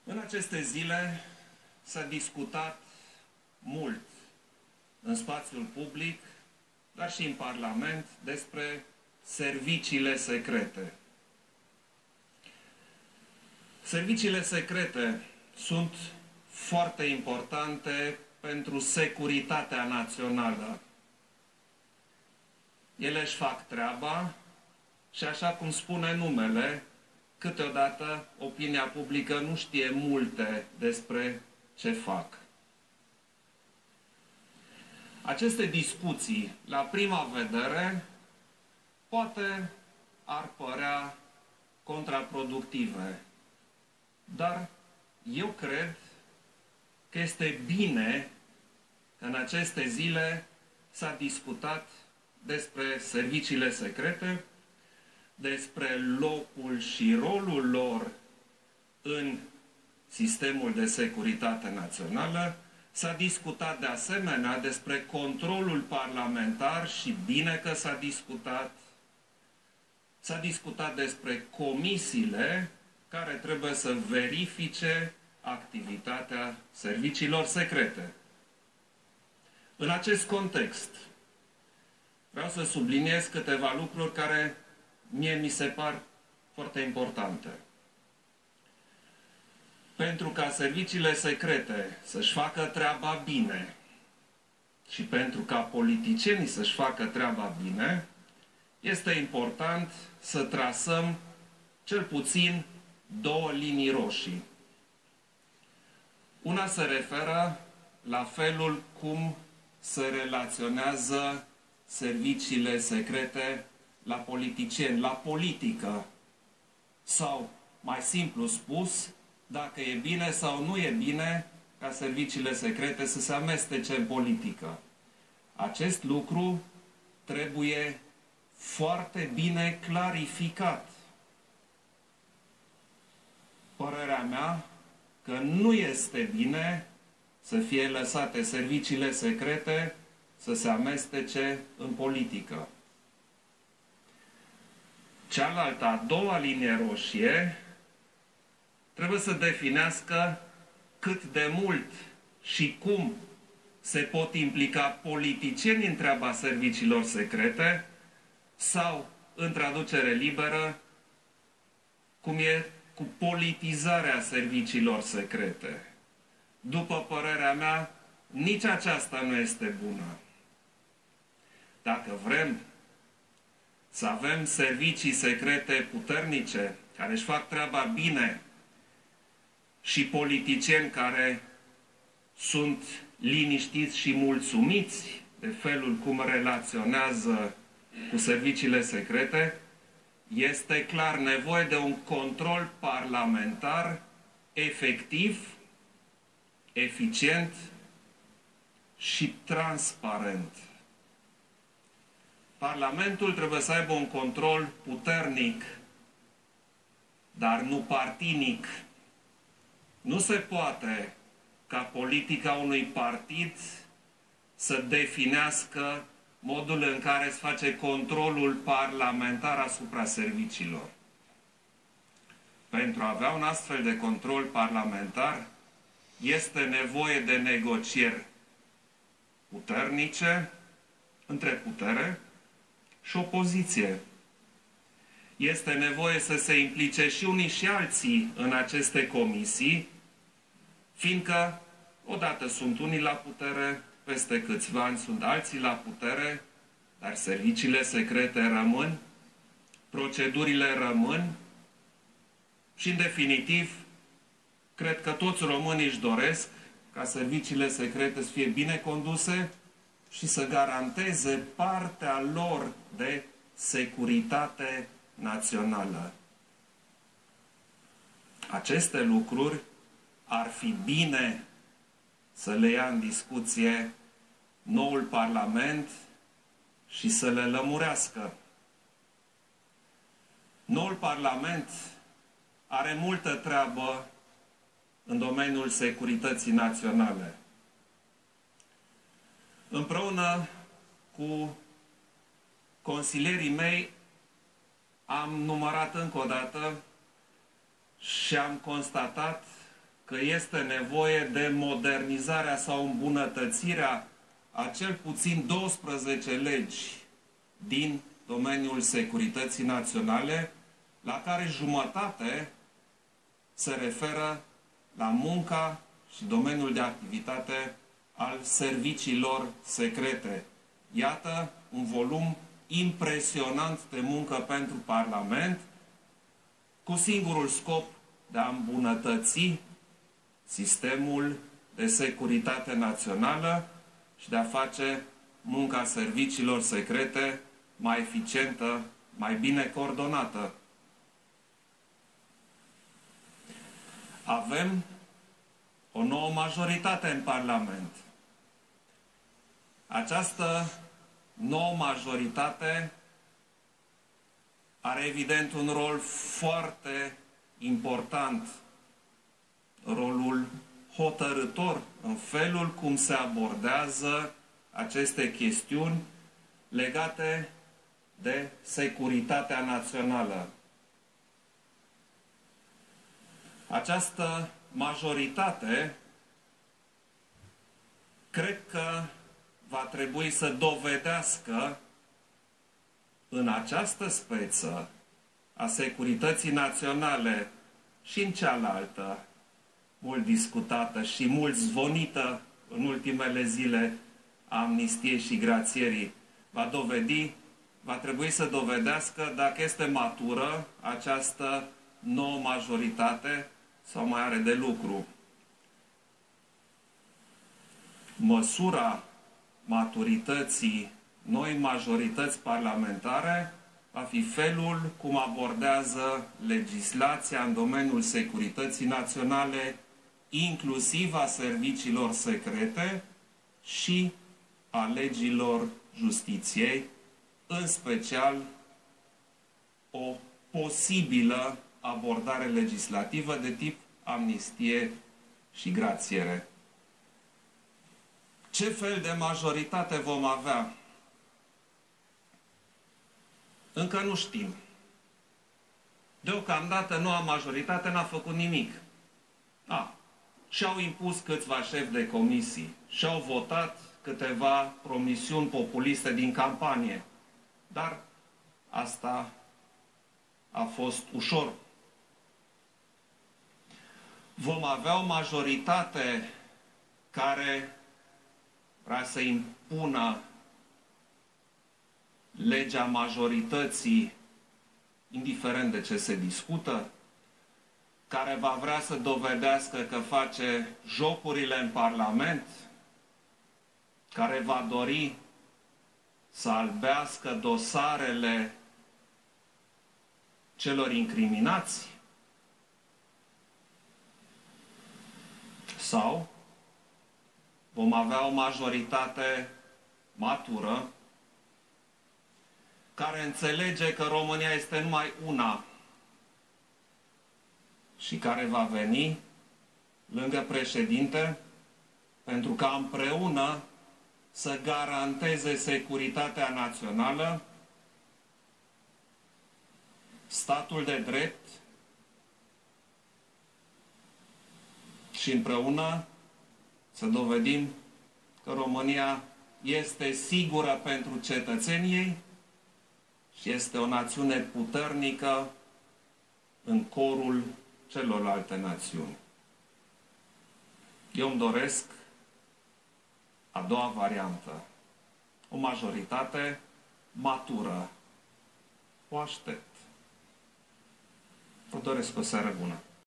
În aceste zile s-a discutat mult în spațiul public, dar și în Parlament, despre serviciile secrete. Serviciile secrete sunt foarte importante pentru securitatea națională. Ele își fac treaba și, așa cum spune numele, câteodată opinia publică nu știe multe despre ce fac. Aceste discuții, la prima vedere, poate ar părea contraproductive, dar eu cred că este bine că în aceste zile s-a discutat despre serviciile secrete, despre locul și rolul lor în sistemul de securitate națională. S-a discutat de asemenea despre controlul parlamentar și bine că s-a discutat. S-a discutat despre comisiile care trebuie să verifice activitatea serviciilor secrete. În acest context, vreau să subliniez câteva lucruri care mie mi se par foarte importante. Pentru ca serviciile secrete să-și facă treaba bine și pentru ca politicienii să-și facă treaba bine, este important să trasăm cel puțin două linii roșii. Una se referă la felul cum se relaționează serviciile secrete la politicieni, la politică. Sau, mai simplu spus, dacă e bine sau nu e bine ca serviciile secrete să se amestece în politică. Acest lucru trebuie foarte bine clarificat. Părerea mea că nu este bine să fie lăsate serviciile secrete să se amestece în politică. Cealaltă, a doua linie roșie, trebuie să definească cât de mult și cum se pot implica politicieni în treaba serviciilor secrete sau, în traducere liberă, cum e cu politizarea serviciilor secrete. După părerea mea, nici aceasta nu este bună. Dacă vrem să avem servicii secrete puternice, care își fac treaba bine, și politicieni care sunt liniștiți și mulțumiți de felul cum relaționează cu serviciile secrete, este clar nevoie de un control parlamentar efectiv, eficient și transparent. Parlamentul trebuie să aibă un control puternic, dar nu partinic. Nu se poate ca politica unui partid să definească modul în care se face controlul parlamentar asupra serviciilor. Pentru a avea un astfel de control parlamentar, este nevoie de negocieri puternice între putere și opoziție. Este nevoie să se implice și unii și alții în aceste comisii, fiindcă odată sunt unii la putere, peste câțiva ani sunt alții la putere, dar serviciile secrete rămân, procedurile rămân și, în definitiv, cred că toți românii își doresc ca serviciile secrete să fie bine conduse și să garanteze partea lor de securitate națională. Aceste lucruri ar fi bine să le ia în discuție noul Parlament și să le lămurească. Noul Parlament are multă treabă în domeniul securității naționale. Împreună cu consilierii mei am numărat încă o dată și am constatat că este nevoie de modernizarea sau îmbunătățirea a cel puțin 12 legi din domeniul securității naționale, la care jumătate se referă la munca și domeniul de activitate al serviciilor secrete. Iată un volum impresionant de muncă pentru Parlament, cu singurul scop de a îmbunătăți sistemul de securitate națională și de a face munca serviciilor secrete mai eficientă, mai bine coordonată. Avem o nouă majoritate în Parlament. Această nouă majoritate are evident un rol foarte important, rolul hotărâtor în felul cum se abordează aceste chestiuni legate de securitatea națională. Această majoritate cred că va trebui să dovedească în această speță a securității naționale și în cealaltă, mult discutată și mult zvonită în ultimele zile a amnistiei și grațierii, va trebui să dovedească dacă este matură această nouă majoritate sau mai are de lucru. Măsura maturității noi majorități parlamentare va fi felul cum abordează legislația în domeniul securității naționale, inclusiv a serviciilor secrete și a legilor justiției, în special o posibilă abordare legislativă de tip amnistie și grațiere. Ce fel de majoritate vom avea? Încă nu știm. Deocamdată noua majoritate n-a făcut nimic. Și-au impus câțiva șefi de comisii, și-au votat câteva promisiuni populiste din campanie. Dar asta a fost ușor. Vom avea o majoritate care vrea să impună legea majorității, indiferent de ce se discută, care va vrea să dovedească că face jocurile în Parlament, care va dori să albească dosarele celor incriminați, sau vom avea o majoritate matură care înțelege că România este numai una și care va veni lângă președinte pentru ca împreună să garanteze securitatea națională, statul de drept și împreună să dovedim că România este sigură pentru cetățenii ei și este o națiune puternică în corul celorlalte națiuni. Eu îmi doresc a doua variantă. O majoritate matură. O aștept. Vă doresc o seară bună.